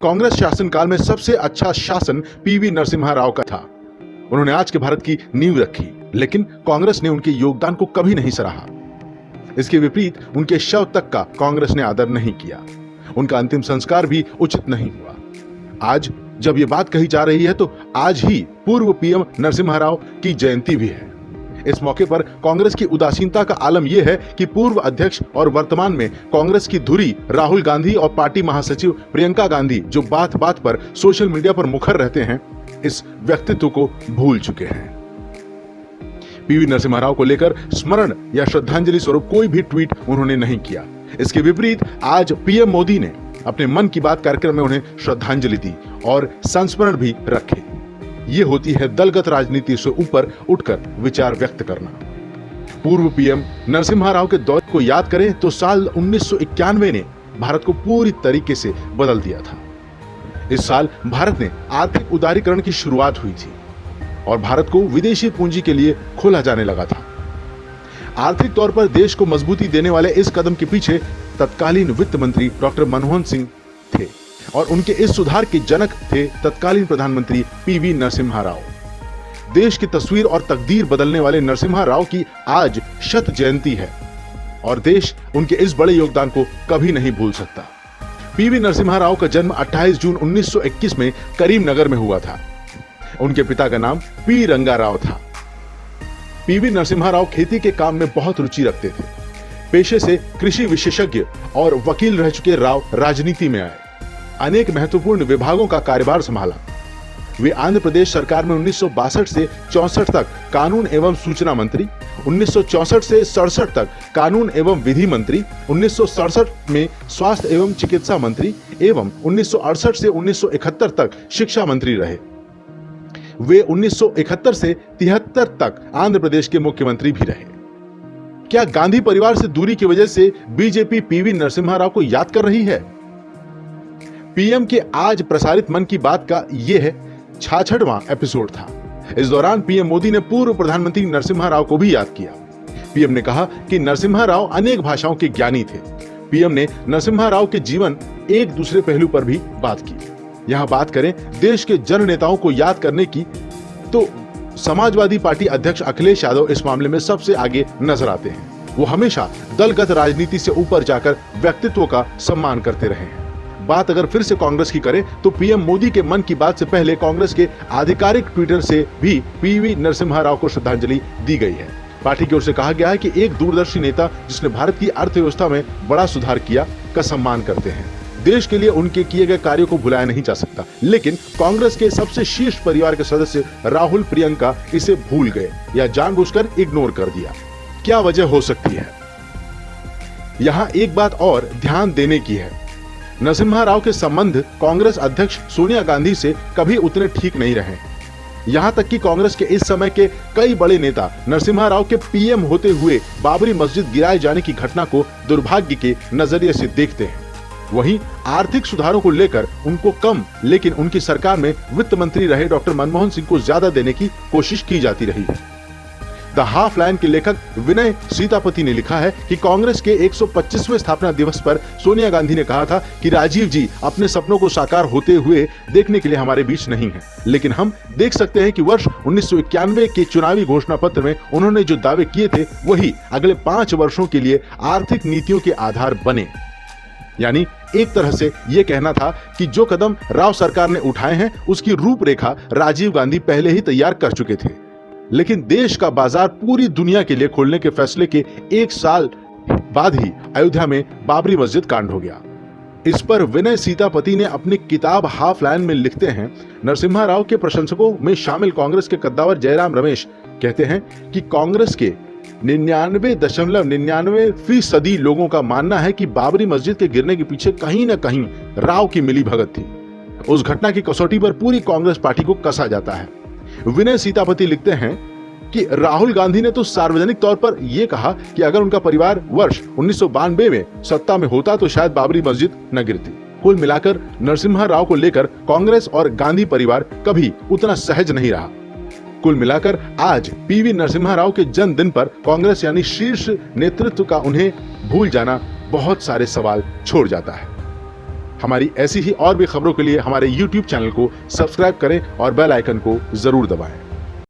कांग्रेस शासनकाल में सबसे अच्छा शासन पीवी नरसिम्हा राव का था। उन्होंने आज के भारत की नींव रखी, लेकिन कांग्रेस ने उनके योगदान को कभी नहीं सराहा। इसके विपरीत उनके शव तक का कांग्रेस ने आदर नहीं किया। उनका अंतिम संस्कार भी उचित नहीं हुआ। आज जब ये बात कही जा रही है तो आज ही पूर्व पीएम नरसिम्हा राव की जयंती भी है। इस मौके पर कांग्रेस की उदासीनता का आलम यह है कि पूर्व अध्यक्ष और वर्तमान में कांग्रेस की धुरी राहुल गांधी और पार्टी महासचिव प्रियंका गांधी, जो बात बात पर सोशल मीडिया पर मुखर रहते हैं, इस व्यक्तित्व को भूल चुके हैं। पीवी नरसिम्हा राव को लेकर स्मरण या श्रद्धांजलि स्वरूप कोई भी ट्वीट उन्होंने नहीं किया। इसके विपरीत आज पीएम मोदी ने अपने मन की बात कार्यक्रम में उन्हें श्रद्धांजलि दी और संस्मरण भी रखे। ये होती है दलगत राजनीति से ऊपर उठकर विचार व्यक्त करना। पूर्व पीएम नरसिम्हा राव के दौर को याद करें तो साल 1991 ने भारत को पूरी तरीके से बदल दिया था। इस साल भारत में आर्थिक उदारीकरण की शुरुआत हुई थी और भारत को विदेशी पूंजी के लिए खोला जाने लगा था। आर्थिक तौर पर देश को मजबूती देने वाले इस कदम के पीछे तत्कालीन वित्त मंत्री डॉक्टर मनमोहन सिंह थे और उनके इस सुधार के जनक थे तत्कालीन प्रधानमंत्री पीवी नरसिम्हा राव। देश की तस्वीर और तकदीर बदलने वाले नरसिम्हा राव की आज शत जयंती है और देश उनके इस बड़े योगदान को कभी नहीं भूल सकता। पीवी नरसिम्हा राव का जन्म 28 जून 1921 में करीमनगर में हुआ था। उनके पिता का नाम पी रंगा राव था। पीवी नरसिम्हा राव खेती के काम में बहुत रुचि रखते थे। पेशे से कृषि विशेषज्ञ और वकील रह चुके राव राजनीति में आए। अनेक महत्वपूर्ण विभागों का कार्यभार संभाला। वे आंध्र प्रदेश सरकार में 1962 से 64 तक कानून एवं सूचना मंत्री, 1964 से 67 तक कानून एवं विधि मंत्री, 1967 में स्वास्थ्य एवं चिकित्सा मंत्री एवं 1968 से 1971 तक शिक्षा मंत्री रहे। वे 1971 से 73 तक आंध्र प्रदेश के मुख्यमंत्री भी रहे। क्या गांधी परिवार से दूरी की वजह से बीजेपी पीवी नरसिम्हा राव को याद कर रही है? पीएम के आज प्रसारित मन की बात का यह 66वां एपिसोड था। इस दौरान पीएम मोदी ने पूर्व प्रधानमंत्री नरसिम्हा राव को भी याद किया। पीएम ने कहा कि नरसिम्हा राव अनेक भाषाओं के ज्ञानी थे। पीएम ने नरसिम्हा राव के जीवन एक दूसरे पहलू पर भी बात की। यहां बात करें देश के जन नेताओं को याद करने की तो समाजवादी पार्टी अध्यक्ष अखिलेश यादव इस मामले में सबसे आगे नजर आते हैं। वो हमेशा दलगत राजनीति से ऊपर जाकर व्यक्तित्व का सम्मान करते रहे हैं। बात अगर फिर से कांग्रेस की करें तो पीएम मोदी के मन की बात से पहले कांग्रेस के आधिकारिक ट्विटर से भी पीवी नरसिम्हा राव को श्रद्धांजलि दी गई है। पार्टी की ओर से कहा गया है कि एक दूरदर्शी नेता जिसने भारत की अर्थव्यवस्था में बड़ा सुधार किया का सम्मान करते हैं। देश के लिए उनके किए गए कार्यों को भुलाया नहीं जा सकता, लेकिन कांग्रेस के सबसे शीर्ष परिवार के सदस्य राहुल प्रियंका इसे भूल गए या जानबूझकर इग्नोर कर दिया। क्या वजह हो सकती है? यहां एक बात और ध्यान देने की है। नरसिम्हा राव के संबंध कांग्रेस अध्यक्ष सोनिया गांधी से कभी उतने ठीक नहीं रहे। यहां तक कि कांग्रेस के इस समय के कई बड़े नेता नरसिम्हा राव के पीएम होते हुए बाबरी मस्जिद गिराए जाने की घटना को दुर्भाग्य के नजरिए से देखते हैं। वहीं आर्थिक सुधारों को लेकर उनको कम, लेकिन उनकी सरकार में वित्त मंत्री रहे डॉक्टर मनमोहन सिंह को ज्यादा देने की कोशिश की जाती रही है। द हाफ लाइन के लेखक विनय सीतापति ने लिखा है कि कांग्रेस के 125वें स्थापना दिवस पर सोनिया गांधी ने कहा था कि राजीव जी अपने सपनों को साकार होते हुए देखने के लिए हमारे बीच नहीं है, लेकिन हम देख सकते हैं कि वर्ष 1991 के चुनावी घोषणा पत्र में उन्होंने जो दावे किए थे वही अगले 5 वर्षों के लिए आर्थिक नीतियों के आधार बने। यानी एक तरह से यह कहना था कि जो कदम राव सरकार ने उठाए हैं उसकी रूपरेखा राजीव गांधी पहले ही तैयार कर चुके थे। लेकिन देश का बाजार पूरी दुनिया के लिए खोलने के फैसले के 1 साल बाद ही अयोध्या में बाबरी मस्जिद कांड हो गया। इस पर विनय सीतापति ने अपनी किताब हाफ लाइन में लिखते हैं, नरसिम्हा राव के प्रशंसकों में शामिल कांग्रेस के कद्दावर जयराम रमेश कहते हैं कि कांग्रेस के 99.99% लोगों का मानना है कि बाबरी मस्जिद के गिरने के पीछे कहीं न कहीं राव की मिली भगत थी। उस घटना की कसौटी पर पूरी कांग्रेस पार्टी को कसा जाता है। विनय सीतापति लिखते हैं कि राहुल गांधी ने तो सार्वजनिक तौर पर यह कहा कि अगर उनका परिवार वर्ष 1992 में सत्ता में होता तो शायद बाबरी मस्जिद न गिरती। कुल मिलाकर नरसिम्हा राव को लेकर कांग्रेस और गांधी परिवार कभी उतना सहज नहीं रहा। कुल मिलाकर आज पीवी नरसिम्हा राव के जन्मदिन पर कांग्रेस यानी शीर्ष नेतृत्व का उन्हें भूल जाना बहुत सारे सवाल छोड़ जाता है। हमारी ऐसी ही और भी खबरों के लिए हमारे YouTube चैनल को सब्सक्राइब करें और बेल आइकन को जरूर दबाएं।